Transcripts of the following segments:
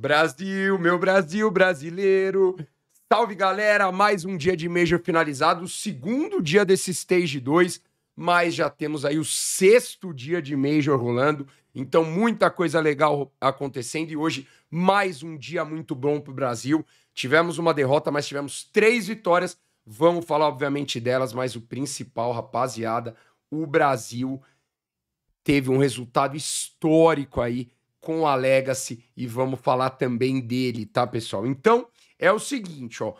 Brasil, meu Brasil brasileiro. Salve, galera! Mais um dia de Major finalizado, o segundo dia desse Stage 2, mas já temos aí o sexto dia de Major rolando, então muita coisa legal acontecendo e hoje mais um dia muito bom pro Brasil. Tivemos uma derrota, mas tivemos 3 vitórias, vamos falar obviamente delas, mas o principal, rapaziada, o Brasil teve um resultado histórico aí com a Legacy e vamos falar também dele, tá, pessoal? Então, é o seguinte, ó.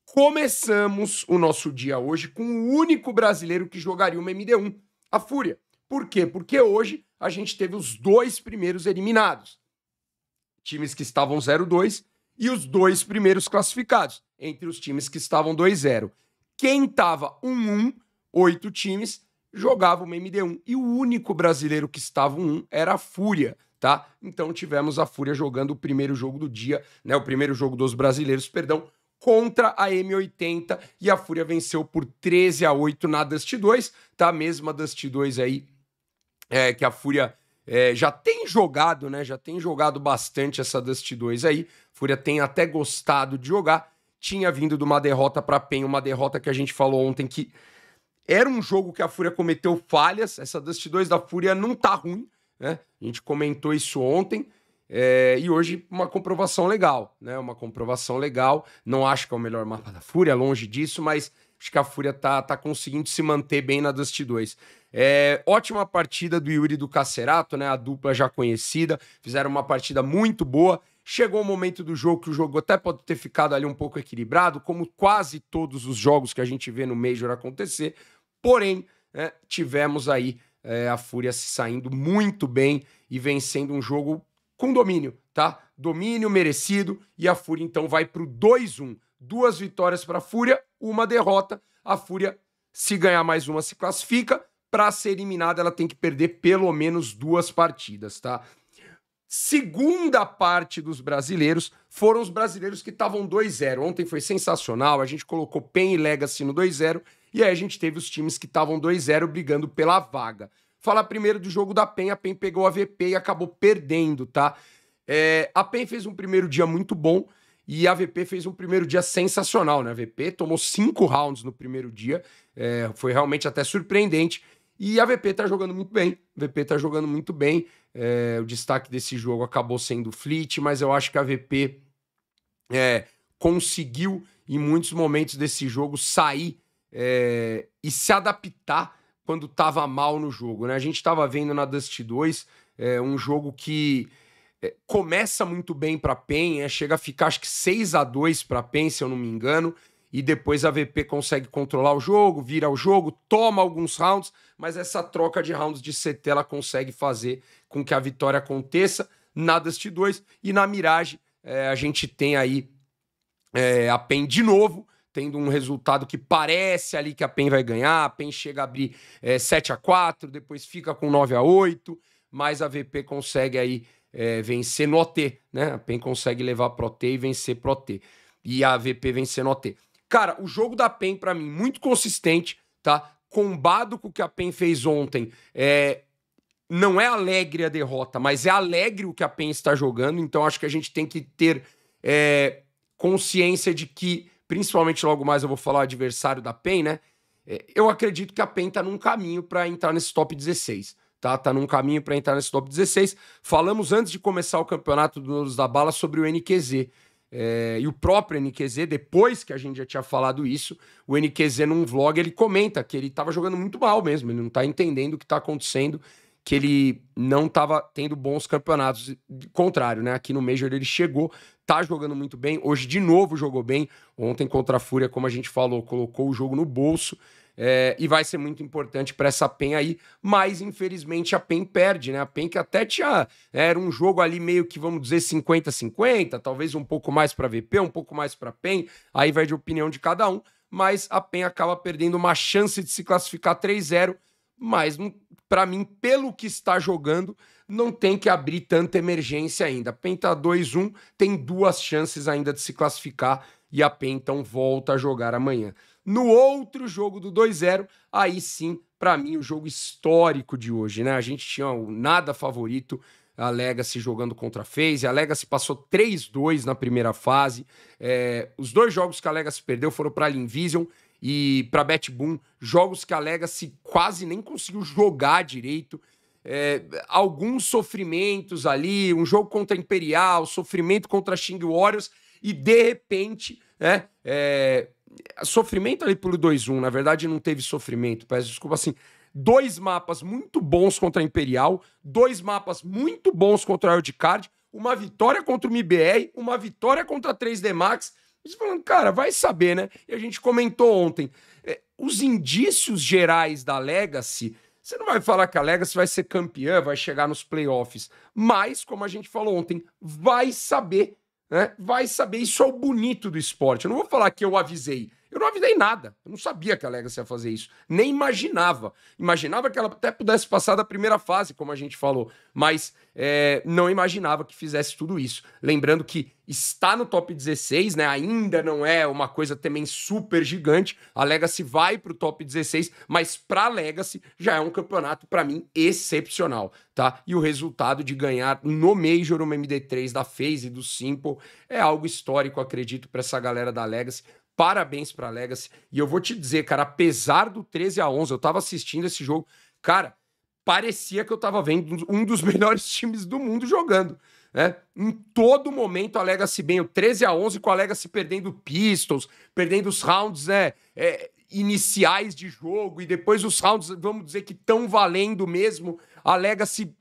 Começamos o nosso dia hoje com o único brasileiro que jogaria uma MD1, a Fúria. Por quê? Porque hoje a gente teve os 2 primeiros eliminados. Times que estavam 0-2 e os 2 primeiros classificados, entre os times que estavam 2-0. Quem tava 1-1, 8 times, jogava uma MD1. E o único brasileiro que estava 1-1 era a Fúria, tá? Então tivemos a Fúria jogando o primeiro jogo do dia, né? O primeiro jogo dos brasileiros, perdão, contra a M80 e a Fúria venceu por 13-8 na Dust 2, tá? Mesma Dust 2 aí que a Fúria já tem jogado, né? Já tem jogado bastante essa Dust 2 aí. A Fúria tem até gostado de jogar. Tinha vindo de uma derrota para PEN, uma derrota que a gente falou ontem que era um jogo que a Fúria cometeu falhas. Essa Dust 2 da Fúria não tá ruim, né? A gente comentou isso ontem. E hoje uma comprovação legal, né? Uma comprovação legal. Não acho que é o melhor mapa da Fúria, longe disso, mas acho que a Fúria tá conseguindo se manter bem na Dust 2. Ótima partida do Yuri e do Cacerato, né? A dupla já conhecida. Fizeram uma partida muito boa. Chegou o momento do jogo que o jogo até pode ter ficado ali um pouco equilibrado, como quase todos os jogos que a gente vê no Major acontecer. Porém, tivemos aí a Fúria se saindo muito bem e vencendo um jogo com domínio, tá? Domínio merecido e a Fúria então vai pro 2-1. 2 vitórias para a Fúria, uma derrota. A Fúria, se ganhar mais uma, se classifica. Para ser eliminada, ela tem que perder pelo menos 2 partidas, tá? Segunda parte dos brasileiros foram os brasileiros que estavam 2-0. Ontem foi sensacional, a gente colocou PEN e Legacy no 2-0 e aí a gente teve os times que estavam 2-0 brigando pela vaga. Falar primeiro do jogo da PEN, a PEN pegou a VP e acabou perdendo, tá? A PEN fez um primeiro dia muito bom e a VP fez um primeiro dia sensacional, né? A VP tomou 5 rounds no primeiro dia, foi realmente até surpreendente. E a VP tá jogando muito bem. A VP tá jogando muito bem. O destaque desse jogo acabou sendo o Fleet, mas eu acho que a VP conseguiu, em muitos momentos desse jogo, sair e se adaptar quando tava mal no jogo, né? A gente tava vendo na Dust 2 um jogo que começa muito bem pra PEN, chega a ficar acho que 6-2 pra PEN, se eu não me engano, e depois a VP consegue controlar o jogo, vira o jogo, toma alguns rounds, mas essa troca de rounds de CT ela consegue fazer com que a vitória aconteça na Dust 2 e na Mirage a gente tem aí a PEN de novo, tendo um resultado que parece ali que a PEN vai ganhar, a PEN chega a abrir 7-4, depois fica com 9-8, mas a VP consegue aí vencer no OT, né? A PEN consegue levar pro OT e vencer pro OT. E a VP vencer no OT. Cara, o jogo da PEN, pra mim, muito consistente, tá? Combado com o que a PEN fez ontem, não é alegre a derrota, mas é alegre o que a PEN está jogando, então acho que a gente tem que ter consciência de que, principalmente logo mais eu vou falar o adversário da PEN, né? Eu acredito que a PEN tá num caminho para entrar nesse top 16, tá? Tá num caminho para entrar nesse top 16. Falamos antes de começar o campeonato dos da Bala sobre o NQZ. E o próprio NQZ, depois que a gente já tinha falado isso, o NQZ num vlog ele comenta que ele tava jogando muito mal mesmo, ele não tá entendendo o que tá acontecendo, que ele não tava tendo bons campeonatos, contrário, né? Aqui no Major ele chegou, tá jogando muito bem, hoje de novo jogou bem, ontem contra a Fúria, como a gente falou, colocou o jogo no bolso, e vai ser muito importante para essa PEN aí, mas infelizmente a PEN perde, né? A PEN que até tinha, era um jogo ali meio que, vamos dizer, 50-50, talvez um pouco mais para VP, um pouco mais para PEN, aí vai de opinião de cada um, mas a PEN acaba perdendo uma chance de se classificar 3-0, mas para mim, pelo que está jogando, não tem que abrir tanta emergência ainda. A PEN tá 2-1, tem 2 chances ainda de se classificar e a PEN então volta a jogar amanhã. No outro jogo do 2-0, aí sim, para mim, o jogo histórico de hoje, né? A gente tinha o nada favorito, a Legacy jogando contra a FaZe. A Legacy passou 3-2 na primeira fase. Os 2 jogos que a Legacy perdeu foram para a Linvision e para a BetBoom, jogos que a Legacy quase nem conseguiu jogar direito. Alguns sofrimentos ali, um jogo contra a Imperial, sofrimento contra a Xing Warriors, e de repente, sofrimento ali pelo 2-1, na verdade não teve sofrimento, peço desculpa, assim, 2 mapas muito bons contra a Imperial, 2 mapas muito bons contra a Wildcard, uma vitória contra o MIBR, uma vitória contra a 3D Max. Você falando, cara, vai saber, né? E a gente comentou ontem, os indícios gerais da Legacy, você não vai falar que a Legacy vai ser campeã, vai chegar nos playoffs, mas, como a gente falou ontem, vai saber, né? Vai saber, isso é o bonito do esporte. Eu não vou falar que eu avisei. Eu não avisei nada. Eu não sabia que a Legacy ia fazer isso. Nem imaginava. Imaginava que ela até pudesse passar da primeira fase, como a gente falou. Mas não imaginava que fizesse tudo isso. Lembrando que está no top 16, né? Ainda não é uma coisa também super gigante. A Legacy vai para o top 16, mas para a Legacy já é um campeonato, para mim, excepcional, tá? E o resultado de ganhar no Major uma MD3 da FaZe e do Simple é algo histórico, acredito, para essa galera da Legacy. Parabéns pra Legacy. E eu vou te dizer, cara, apesar do 13-11, eu tava assistindo esse jogo, cara, parecia que eu tava vendo um dos melhores times do mundo jogando, né? Em todo momento a Legacy bem, o 13-11 com a Legacy perdendo Pistols, perdendo os rounds, iniciais de jogo, e depois os rounds, vamos dizer que estão valendo mesmo, a Legacy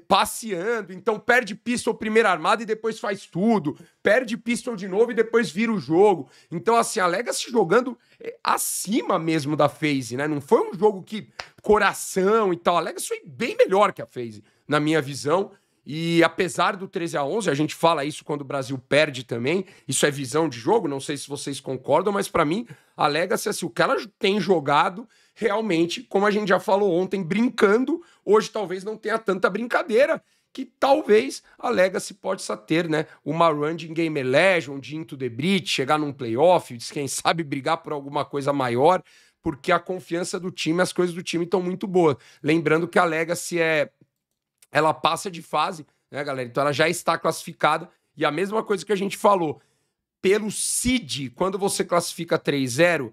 passeando, então perde pistol primeira armada e depois faz tudo, perde pistol de novo e depois vira o jogo. Então, assim, a Legacy jogando acima mesmo da FaZe, né? Não foi um jogo que coração e tal. A Legacy foi bem melhor que a FaZe, na minha visão. E apesar do 13-11, a gente fala isso quando o Brasil perde também, isso é visão de jogo, não sei se vocês concordam, mas pra mim, a Legacy, assim, o que ela tem jogado, realmente, como a gente já falou ontem, brincando, hoje talvez não tenha tanta brincadeira, que talvez a Legacy possa ter, né, uma run de Game Legend, de Into the Breach, chegar num playoff, quem sabe brigar por alguma coisa maior, porque a confiança do time, as coisas do time estão muito boas. Lembrando que a Legacy ela passa de fase, né, galera? Então ela já está classificada, e a mesma coisa que a gente falou, pelo seed, quando você classifica 3-0,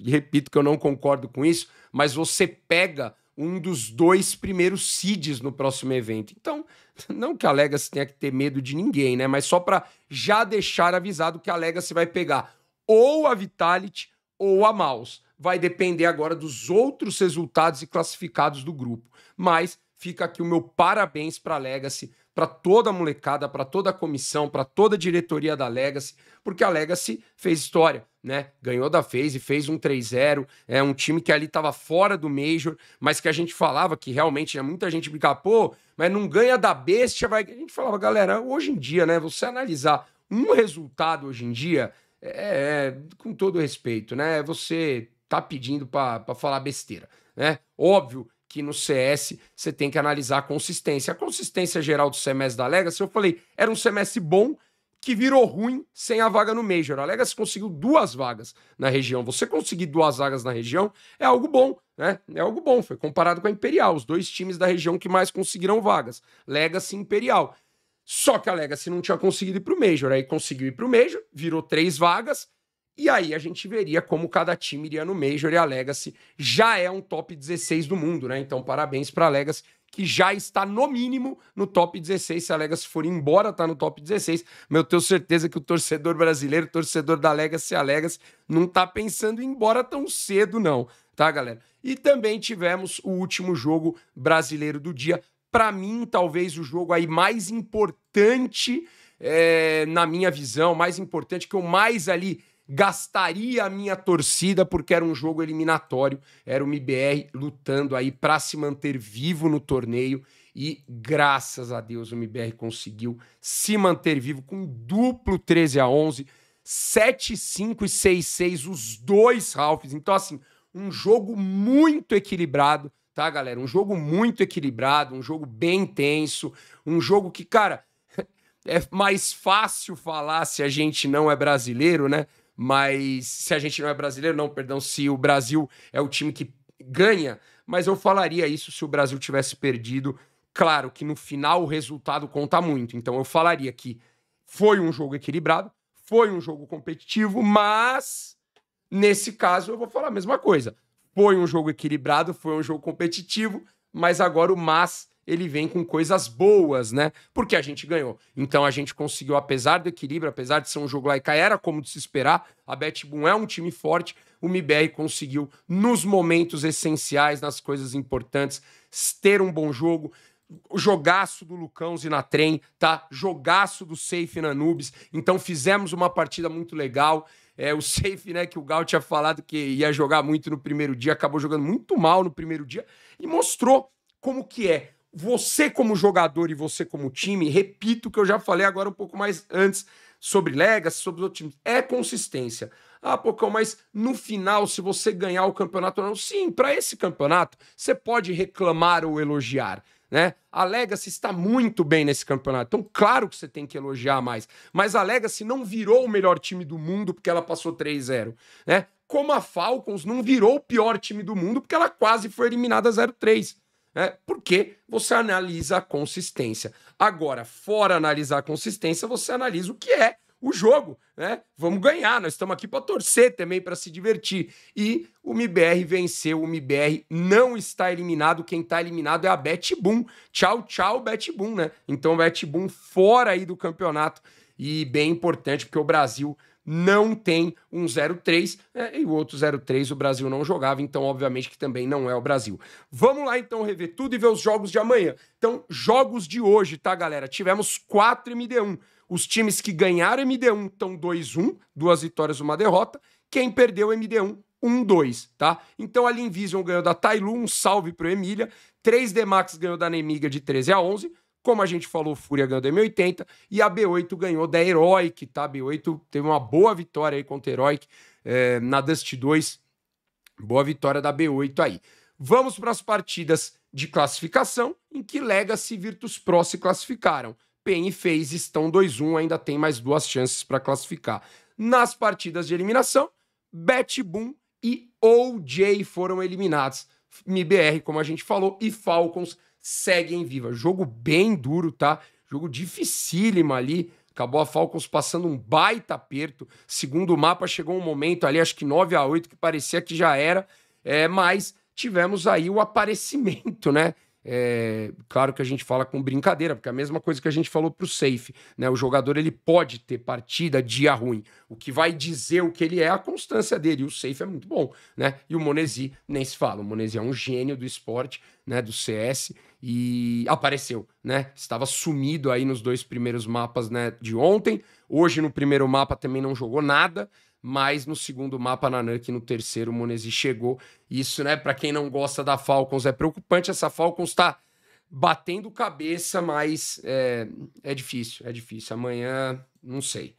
repito que eu não concordo com isso, mas você pega um dos 2 primeiros seeds no próximo evento. Então, não que a Legacy tenha que ter medo de ninguém, né? Mas só para já deixar avisado que a Legacy vai pegar ou a Vitality ou a Mouse. Vai depender agora dos outros resultados e classificados do grupo. Mas fica aqui o meu parabéns para a Legacy, para toda a molecada, para toda a comissão, para toda a diretoria da Legacy, porque a Legacy fez história, né? Ganhou da FaZe, fez um 3-0, é um time que ali estava fora do Major, mas que a gente falava que realmente, muita gente brincava, pô, mas não ganha da bestia, vai... A gente falava, galera, hoje em dia, né, você analisar um resultado hoje em dia, com todo respeito, né, você tá pedindo para falar besteira, né? Óbvio que no CS você tem que analisar a consistência. A consistência geral do semestre da Legacy, eu falei, era um semestre bom que virou ruim sem a vaga no Major. A Legacy conseguiu 2 vagas na região. Você conseguir 2 vagas na região é algo bom, né? É algo bom. Foi comparado com a Imperial, os 2 times da região que mais conseguiram vagas. Legacy e Imperial. Só que a Legacy não tinha conseguido ir pro Major. Aí conseguiu ir pro Major, virou 3 vagas. E aí a gente veria como cada time iria no Major, e a Legacy já é um top 16 do mundo, né? Então parabéns para a Legacy, que já está no mínimo no top 16. Se a Legacy for embora, tá no top 16. Mas eu tenho certeza que o torcedor brasileiro, o torcedor da Legacy, a Legacy, não tá pensando em ir embora tão cedo não, tá, galera? E também tivemos o último jogo brasileiro do dia. Para mim, talvez o jogo aí mais importante, na minha visão, mais importante, que eu mais ali gastaria a minha torcida, porque era um jogo eliminatório, era o MIBR lutando aí para se manter vivo no torneio, e graças a Deus o MIBR conseguiu se manter vivo com duplo 13-11, 7-5 e 6-6, os 2 halves. Então, assim, um jogo muito equilibrado, tá, galera? Um jogo muito equilibrado, um jogo bem intenso, um jogo que, cara, é mais fácil falar se a gente não é brasileiro, né? Mas se a gente não é brasileiro, não, perdão, se o Brasil é o time que ganha, mas eu falaria isso se o Brasil tivesse perdido Claro que no final o resultado conta muito, então eu falaria que foi um jogo equilibrado, foi um jogo competitivo, mas nesse caso eu vou falar a mesma coisa. Foi um jogo equilibrado, foi um jogo competitivo, mas agora o mas ele vem com coisas boas, né? Porque a gente ganhou. Então a gente conseguiu, apesar do equilíbrio, apesar de ser um jogo lá e cá, era como de se esperar. A Betboom é um time forte. O MIBR conseguiu, nos momentos essenciais, nas coisas importantes, ter um bom jogo. O jogaço do Lucão Zinatrem, tá? Jogaço do Safe na Nubes. Então fizemos uma partida muito legal. O Safe, né, que o Gal tinha falado que ia jogar muito no primeiro dia, acabou jogando muito mal no primeiro dia e mostrou como que é. Você como jogador e você como time, repito o que eu já falei agora um pouco mais antes sobre Legacy, sobre os outros times, é consistência. Ah, Pocão, mas no final, se você ganhar o campeonato ou não, sim, para esse campeonato, você pode reclamar ou elogiar, né? A Legacy está muito bem nesse campeonato, então claro que você tem que elogiar mais. Mas a Legacy não virou o melhor time do mundo porque ela passou 3-0, né? Como a Falcons não virou o pior time do mundo porque ela quase foi eliminada 0-3. Porque você analisa a consistência. Agora, fora analisar a consistência, você analisa o que é o jogo, né? Vamos ganhar, nós estamos aqui para torcer também, para se divertir. E o MIBR venceu, o MIBR não está eliminado, quem está eliminado é a Betboom. Tchau, tchau, Betboom, né? Então, Betboom fora aí do campeonato. E bem importante, porque o Brasil não tem um 0-3, e o outro 0-3 o Brasil não jogava, então obviamente que também não é o Brasil. Vamos lá então rever tudo e ver os jogos de amanhã. Então, jogos de hoje, tá, galera? Tivemos 4 MD1. Os times que ganharam MD1 estão 2-1, 2 vitórias, 1 derrota. Quem perdeu MD1, 1-2, tá? Então a Lean Vision ganhou da Tailu, um salve pro Emília. 3D Max ganhou da Nemiga de 13-11. Como a gente falou, Fúria ganhou da M80 e a B8 ganhou da Heroic, tá? A B8 teve uma boa vitória aí contra a Heroic na Dust 2. Boa vitória da B8 aí. Vamos para as partidas de classificação, em que Legacy e Virtus Pro se classificaram. PEN e FaZe estão 2-1, ainda tem mais 2 chances para classificar. Nas partidas de eliminação, Betboom e OJ foram eliminados. MIBR, como a gente falou, e Falcons seguem viva. Jogo bem duro, tá? Jogo dificílimo ali. Acabou a Falcons passando um baita aperto. Segundo mapa, chegou um momento ali, acho que 9-8, que parecia que já era. Mas tivemos aí o aparecimento, né? Claro que a gente fala com brincadeira, porque é a mesma coisa que a gente falou pro Safe, né? O jogador ele pode ter partida, dia ruim. O que vai dizer o que ele é a constância dele. E o Safe é muito bom, né? E o Monesi nem se fala. O Monesi é um gênio do esporte, né? Do CS e apareceu, né? Estava sumido aí nos 2 primeiros mapas, né? De ontem. Hoje no primeiro mapa também não jogou nada. Mas no segundo mapa, na Nuke, no terceiro, o Monesi chegou. Isso, né, para quem não gosta da Falcons, é preocupante. Essa Falcons tá batendo cabeça, mas é difícil, é difícil. Amanhã, não sei.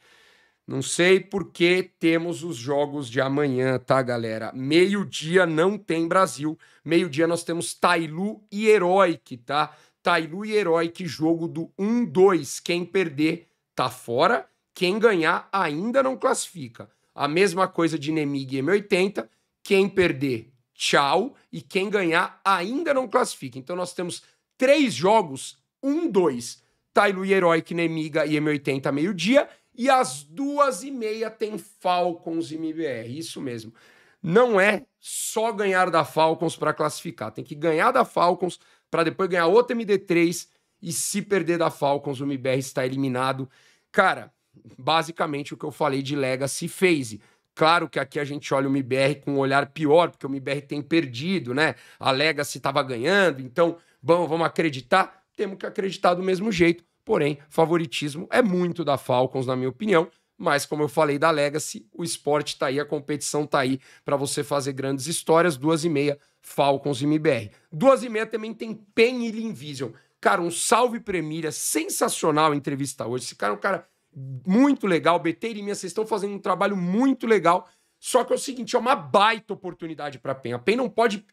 Não sei porque temos os jogos de amanhã, tá, galera? Meio-dia não tem Brasil. Meio-dia nós temos Tailu e Heroic, tá? Tailu e Heroic, jogo do 1-2. Quem perder tá fora. Quem ganhar ainda não classifica. A mesma coisa de Nemig e M80. Quem perder, tchau. E quem ganhar ainda não classifica. Então nós temos 3 jogos, 1-2. Tailu e Heroic, Nemiga e M80 meio-dia. E às 2h30 tem Falcons e MIBR. Isso mesmo. Não é só ganhar da Falcons para classificar. Tem que ganhar da Falcons para depois ganhar outra MD3. E se perder da Falcons, o MIBR está eliminado. Cara, basicamente o que eu falei de Legacy e FaZe. Claro que aqui a gente olha o MIBR com um olhar pior, porque o MIBR tem perdido, né? A Legacy estava ganhando, então vamos acreditar? Temos que acreditar do mesmo jeito. Porém, favoritismo é muito da Falcons, na minha opinião. Mas, como eu falei da Legacy, o esporte tá aí, a competição tá aí para você fazer grandes histórias. 2h30, Falcons e MIBR. 2h30 também tem PEN e Lean Vision. Cara, um salve pra Emília, sensacional a entrevista hoje. Esse cara é um cara muito legal. BT e Liminha, vocês estão fazendo um trabalho muito legal. Só que é o seguinte, é uma baita oportunidade para a PEN. A PEN não pode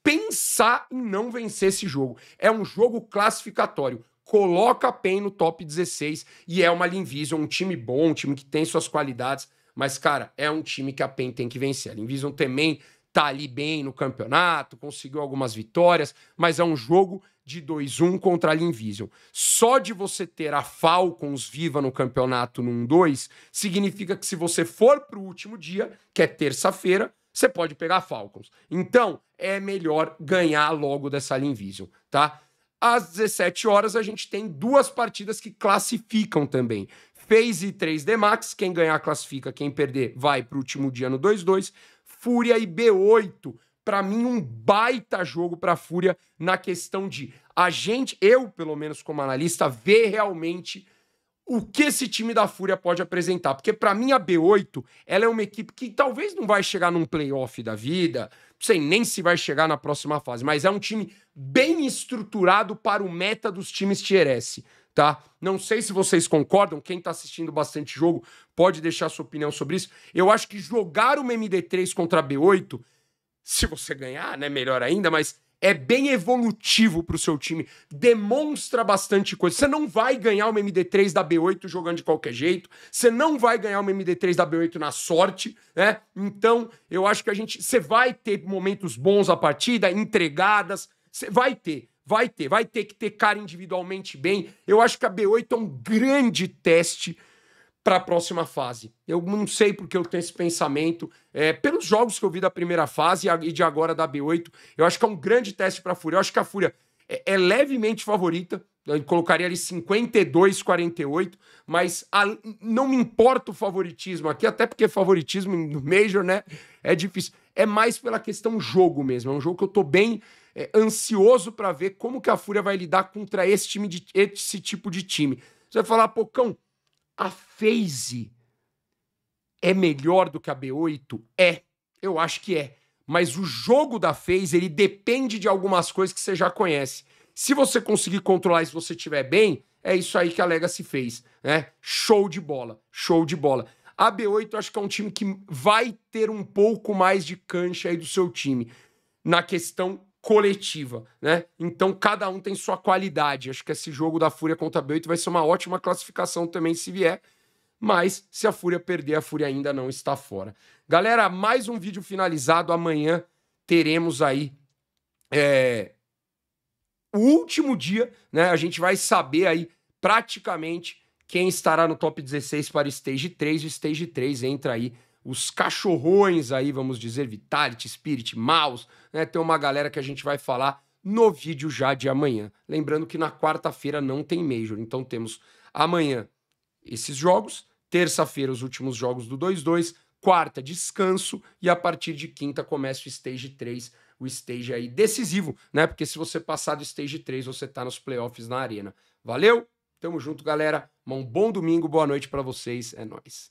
pensar em não vencer esse jogo. É um jogo classificatório. Coloca a PEN no top 16 e é uma Lean Vision, um time bom, um time que tem suas qualidades. Mas, cara, é um time que a PEN tem que vencer. A Lean Vision também tá ali bem no campeonato, conseguiu algumas vitórias, mas é um jogo de 2-1 contra a Linvision. Só de você ter a Falcons viva no campeonato no 1-2, significa que se você for pro último dia, que é terça-feira, você pode pegar a Falcons. Então, é melhor ganhar logo dessa Linvision, tá? Às 17 horas, a gente tem 2 partidas que classificam também. FaZe e 3D Max, quem ganhar classifica, quem perder vai pro último dia no 2-2. Fúria e B8, para mim um baita jogo para Fúria na questão de eu pelo menos como analista, ver realmente o que esse time da Fúria pode apresentar. Porque para mim a B8, ela é uma equipe que talvez não vai chegar num playoff da vida, não sei nem se vai chegar na próxima fase, mas é um time bem estruturado para o meta dos times Tier S, tá? Não sei se vocês concordam, quem tá assistindo bastante jogo pode deixar sua opinião sobre isso. Eu acho que jogar uma MD3 contra a B8, se você ganhar, né, melhor ainda, mas é bem evolutivo pro seu time, demonstra bastante coisa. Você não vai ganhar uma MD3 da B8 jogando de qualquer jeito, você não vai ganhar uma MD3 da B8 na sorte, né? Então, eu acho que você vai ter momentos bons a partida, entregadas, você vai ter que ter cara individualmente bem. Eu acho que a B8 é um grande teste para a próxima fase. Eu não sei porque eu tenho esse pensamento. Pelos jogos que eu vi da primeira fase e de agora da B8, eu acho que é um grande teste para a Fúria. Eu acho que a Fúria é levemente favorita. Eu colocaria ali 52-48, mas não me importa o favoritismo aqui, até porque favoritismo no Major, né, é difícil. É mais pela questão jogo mesmo. É um jogo que eu tô bem ansioso para ver como que a Fúria vai lidar contra esse tipo de time. Você vai falar, Pocão, a FaZe é melhor do que a B8? Eu acho que é. Mas o jogo da FaZe, ele depende de algumas coisas que você já conhece. Se você conseguir controlar e se você estiver bem, é isso aí que a Legacy fez, né? Show de bola, show de bola. A B8 eu acho que é um time que vai ter um pouco mais de cancha aí do seu time, na questão coletiva, né? Então cada um tem sua qualidade. Acho que esse jogo da Fúria contra a B8 vai ser uma ótima classificação também se vier, mas se a Fúria perder, a Fúria ainda não está fora. Galera, mais um vídeo finalizado. Amanhã teremos aí o último dia, né? A gente vai saber aí praticamente quem estará no top 16 para o Stage 3. O Stage 3 entra aí os cachorrões aí, vamos dizer, Vitality, Spirit, Mouse, né? Tem uma galera que a gente vai falar no vídeo já de amanhã. Lembrando que na quarta-feira não tem Major, então temos amanhã esses jogos, terça-feira os últimos jogos do 2-2, quarta descanso e a partir de quinta começa o Stage 3, o stage aí decisivo, né? Porque se você passar do Stage 3, você tá nos playoffs na arena. Valeu? Tamo junto, galera. Um bom domingo, boa noite pra vocês. É nóis.